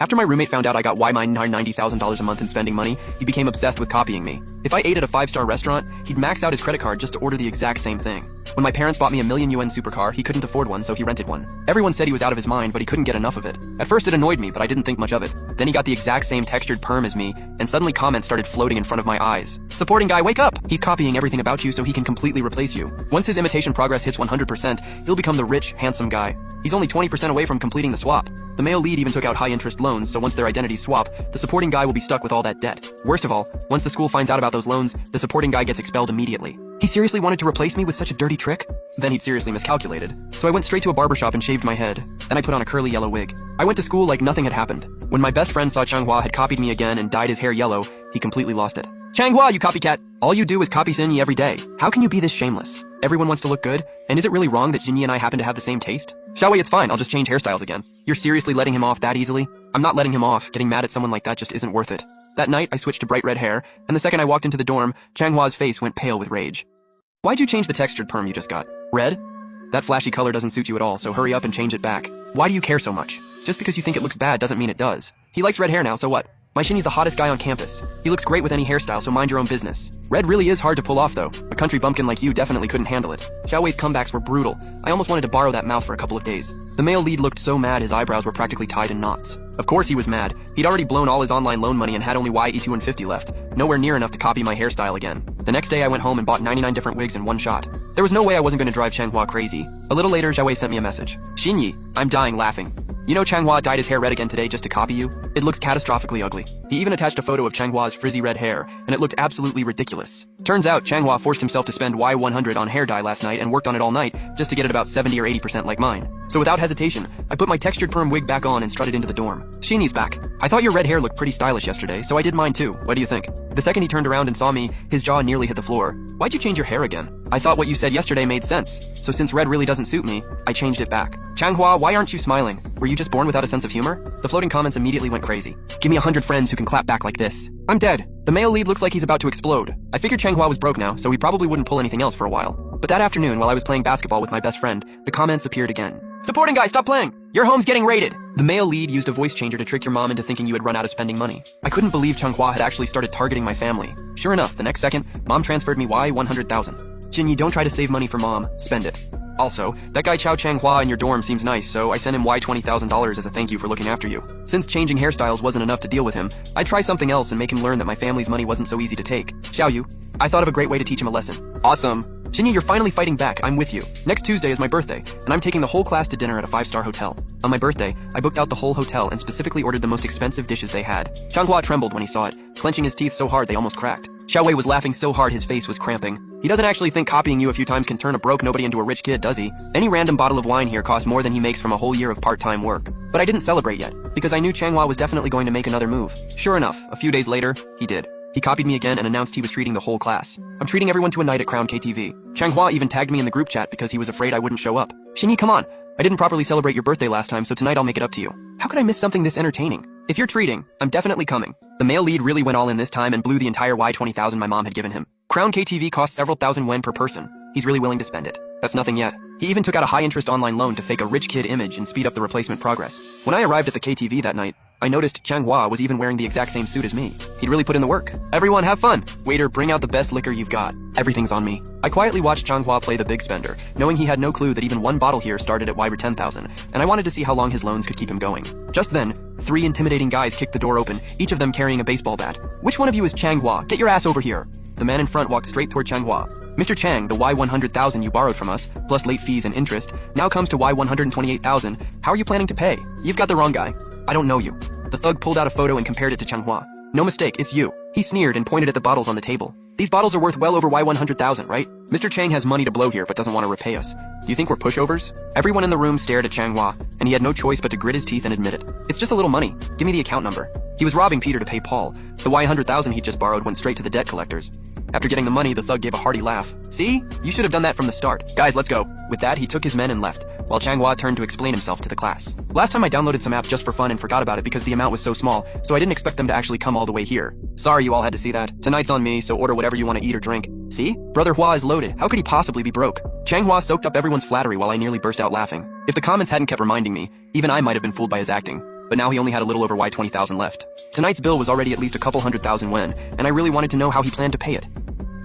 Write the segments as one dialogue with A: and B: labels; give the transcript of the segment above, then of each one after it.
A: After my roommate found out I got $90,000 a month in spending money, he became obsessed with copying me. If I ate at a 5-star restaurant, he'd max out his credit card just to order the exact same thing. When my parents bought me a $1,000,000 supercar, he couldn't afford one, so he rented one. Everyone said he was out of his mind, but he couldn't get enough of it. At first it annoyed me, but I didn't think much of it. Then he got the exact same textured perm as me, and suddenly comments started floating in front of my eyes. Supporting guy, wake up! He's copying everything about you so he can completely replace you. Once his imitation progress hits 100%, he'll become the rich, handsome guy. He's only 20% away from completing the swap. The male lead even took out high-interest loans, so once their identities swap, the supporting guy will be stuck with all that debt. Worst of all, once the school finds out about those loans, the supporting guy gets expelled immediately. He seriously wanted to replace me with such a dirty trick? Then he'd seriously miscalculated. So I went straight to a barbershop and shaved my head. Then I put on a curly yellow wig. I went to school like nothing had happened. When my best friend saw Changhua had copied me again and dyed his hair yellow, he completely lost it. Changhua, you copycat! All you do is copy Xinyi every day. How can you be this shameless? Everyone wants to look good, and is it really wrong that Xinyi and I happen to have the same taste? Xiaowei, it's fine, I'll just change hairstyles again. You're seriously letting him off that easily? I'm not letting him off. Getting mad at someone like that just isn't worth it. That night, I switched to bright red hair, and the second I walked into the dorm, Changhua's face went pale with rage. Why'd you change the textured perm you just got? Red? That flashy color doesn't suit you at all, so hurry up and change it back. Why do you care so much? Just because you think it looks bad doesn't mean it does. He likes red hair now, so what? My Xinyi's the hottest guy on campus. He looks great with any hairstyle, so mind your own business. Red really is hard to pull off, though. A country bumpkin like you definitely couldn't handle it. Xiaowei's comebacks were brutal. I almost wanted to borrow that mouth for a couple of days. The male lead looked so mad his eyebrows were practically tied in knots. Of course he was mad. He'd already blown all his online loan money and had only YE250 left. Nowhere near enough to copy my hairstyle again. The next day I went home and bought 99 different wigs in one shot. There was no way I wasn't going to drive Changhua crazy. A little later, Xiaowei sent me a message. Xinyi, I'm dying laughing. You know Changhua dyed his hair red again today just to copy you? It looks catastrophically ugly. He even attached a photo of Changhua's frizzy red hair, and it looked absolutely ridiculous. Turns out Changhua forced himself to spend Y100 on hair dye last night and worked on it all night just to get it about 70 or 80% like mine. So without hesitation, I put my textured perm wig back on and strutted into the dorm. Xinyi's back. I thought your red hair looked pretty stylish yesterday, so I did mine too. What do you think? The second he turned around and saw me, his jaw nearly hit the floor. Why'd you change your hair again? I thought what you said yesterday made sense. So since red really doesn't suit me, I changed it back. Changhua, why aren't you smiling? Were you just born without a sense of humor? The floating comments immediately went crazy. Give me 100 friends who can clap back like this. I'm dead. The male lead looks like he's about to explode. I figured Changhua was broke now, so he probably wouldn't pull anything else for a while. But that afternoon, while I was playing basketball with my best friend, the comments appeared again. Supporting guy, stop playing! Your home's getting raided! The male lead used a voice changer to trick your mom into thinking you had run out of spending money. I couldn't believe Changhua had actually started targeting my family. Sure enough, the next second, mom transferred me Y100,000. Xinyi, don't try to save money for mom, spend it. Also, that guy Chao Changhua in your dorm seems nice, so I sent him $20,000 as a thank you for looking after you. Since changing hairstyles wasn't enough to deal with him, I'd try something else and make him learn that my family's money wasn't so easy to take. Xiaoyu, I thought of a great way to teach him a lesson. Awesome. Xinyi, you're finally fighting back. I'm with you. Next Tuesday is my birthday, and I'm taking the whole class to dinner at a 5-star hotel. On my birthday, I booked out the whole hotel and specifically ordered the most expensive dishes they had. Changhua trembled when he saw it, clenching his teeth so hard they almost cracked. Xiaowei was laughing so hard his face was cramping. He doesn't actually think copying you a few times can turn a broke nobody into a rich kid, does he? Any random bottle of wine here costs more than he makes from a whole year of part-time work. But I didn't celebrate yet, because I knew Changhua was definitely going to make another move. Sure enough, a few days later, he did. He copied me again and announced he was treating the whole class. I'm treating everyone to a night at Crown KTV. Changhua even tagged me in the group chat because he was afraid I wouldn't show up. Xinyi, come on. I didn't properly celebrate your birthday last time, so tonight I'll make it up to you. How could I miss something this entertaining? If you're treating, I'm definitely coming. The male lead really went all in this time and blew the entire Y20,000 my mom had given him. Crown KTV costs several thousand yuan per person. He's really willing to spend it. That's nothing yet. He even took out a high-interest online loan to fake a rich kid image and speed up the replacement progress. When I arrived at the KTV that night, I noticed Changhua was even wearing the exact same suit as me. He'd really put in the work. Everyone have fun. Waiter, bring out the best liquor you've got. Everything's on me. I quietly watched Changhua play the big spender, knowing he had no clue that even one bottle here started at Y10,000, and I wanted to see how long his loans could keep him going. Just then, 3 intimidating guys kicked the door open, each of them carrying a baseball bat. Which one of you is Changhua? Get your ass over here. The man in front walked straight toward Changhua. Mr. Chang, the Y100,000 you borrowed from us, plus late fees and interest, now comes to Y128,000. How are you planning to pay? You've got the wrong guy. I don't know you. The thug pulled out a photo and compared it to Changhua. No mistake, it's you. He sneered and pointed at the bottles on the table. These bottles are worth well over Y100,000, right? Mr. Chang has money to blow here but doesn't want to repay us. Do you think we're pushovers? Everyone in the room stared at Changhua, and he had no choice but to grit his teeth and admit it. It's just a little money. Give me the account number. He was robbing Peter to pay Paul. The Y100,000 he just borrowed went straight to the debt collectors. After getting the money, the thug gave a hearty laugh. See? You should have done that from the start. Guys, let's go. With that, he took his men and left, while Changhua turned to explain himself to the class. Last time I downloaded some app just for fun and forgot about it because the amount was so small, so I didn't expect them to actually come all the way here. Sorry you all had to see that. Tonight's on me, so order whatever you want to eat or drink. See? Brother Hua is loaded. How could he possibly be broke? Changhua soaked up everyone's flattery while I nearly burst out laughing. If the comments hadn't kept reminding me, even I might have been fooled by his acting. but now he only had a little over Y20,000 left. Tonight's bill was already at least a couple 100,000 yuan, and I really wanted to know how he planned to pay it.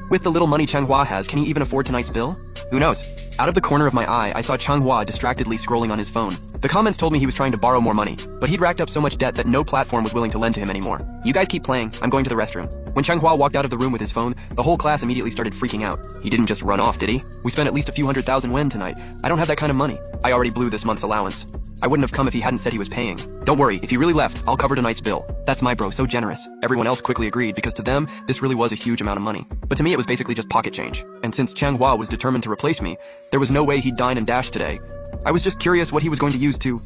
A: With the little money Changhua has, can he even afford tonight's bill? Who knows? Out of the corner of my eye, I saw Changhua distractedly scrolling on his phone. The comments told me he was trying to borrow more money, but he'd racked up so much debt that no platform was willing to lend to him anymore. You guys keep playing, I'm going to the restroom. When Changhua walked out of the room with his phone, the whole class immediately started freaking out. He didn't just run off, did he? We spent at least a few 100,000 yuan tonight. I don't have that kind of money. I already blew this month's allowance. I wouldn't have come if he hadn't said he was paying. Don't worry, if he really left, I'll cover tonight's bill. That's my bro, so generous. Everyone else quickly agreed because to them, this really was a huge amount of money. But to me, it was basically just pocket change. And since Changhua was determined to replace me, there was no way he'd dine and dash today. I was just curious what he was going to use to